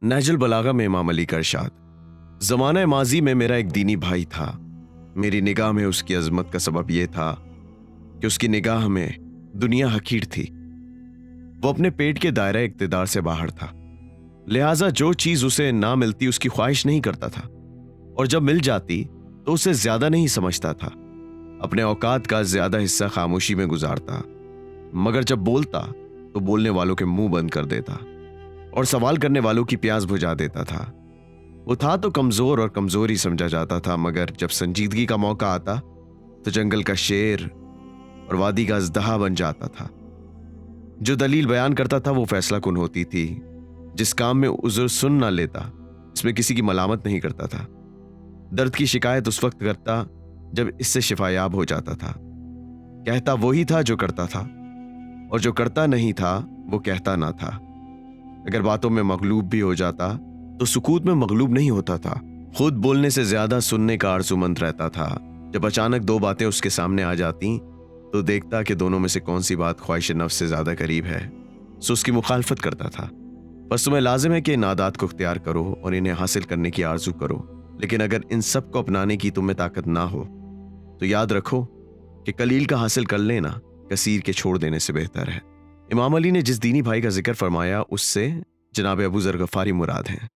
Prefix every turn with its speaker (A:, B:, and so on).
A: नहजुल बलागा में इमाम अली का इरशाद, ज़माना माजी में मेरा एक दीनी भाई था। मेरी निगाह में उसकी अजमत का सबब यह था कि उसकी निगाह में दुनिया हकीर थी। वो अपने पेट के दायरा इक़्तिदार से बाहर था, लिहाजा जो चीज़ उसे ना मिलती उसकी ख्वाहिश नहीं करता था, और जब मिल जाती तो उसे ज़्यादा नहीं समझता था। अपने औकात का ज़्यादा हिस्सा खामोशी में गुजारता, मगर जब बोलता तो बोलने वालों के मुंह बंद कर देता और सवाल करने वालों की प्यास बुझा देता था। वो था तो कमज़ोर और कमज़ोर ही समझा जाता था, मगर जब संजीदगी का मौका आता तो जंगल का शेर और वादी का अज़दहा बन जाता था। जो दलील बयान करता था वो फैसला कुन होती थी। जिस काम में उज़्र सुन ना लेता, इसमें किसी की मलामत नहीं करता था। दर्द की शिकायत उस वक्त करता जब इससे शिफायाब हो जाता था। कहता वही था जो करता था, और जो करता नहीं था वो कहता ना था। अगर बातों में मगलूब भी हो जाता तो सुकूत में मगलूब नहीं होता था। खुद बोलने से ज्यादा सुनने का आरज़ूमंद रहता था। जब अचानक दो बातें उसके सामने आ जाती तो देखता कि दोनों में से कौन सी बात ख्वाहिश नफ्स से ज्यादा करीब है, सो उसकी मुखालफत करता था। बस तुम्हें लाजिम है कि इन आदात को इख्तियार करो और इन्हें हासिल करने की आरजू करो, लेकिन अगर इन सब को अपनाने की तुम्हें ताकत ना हो तो याद रखो कि कलील का हासिल कर लेना कसीर के छोड़ देने से बेहतर है। इमाम अली ने जिस दीनी भाई का जिक्र फरमाया उससे जनाब अबू ज़र गफ़ारी मुराद हैं।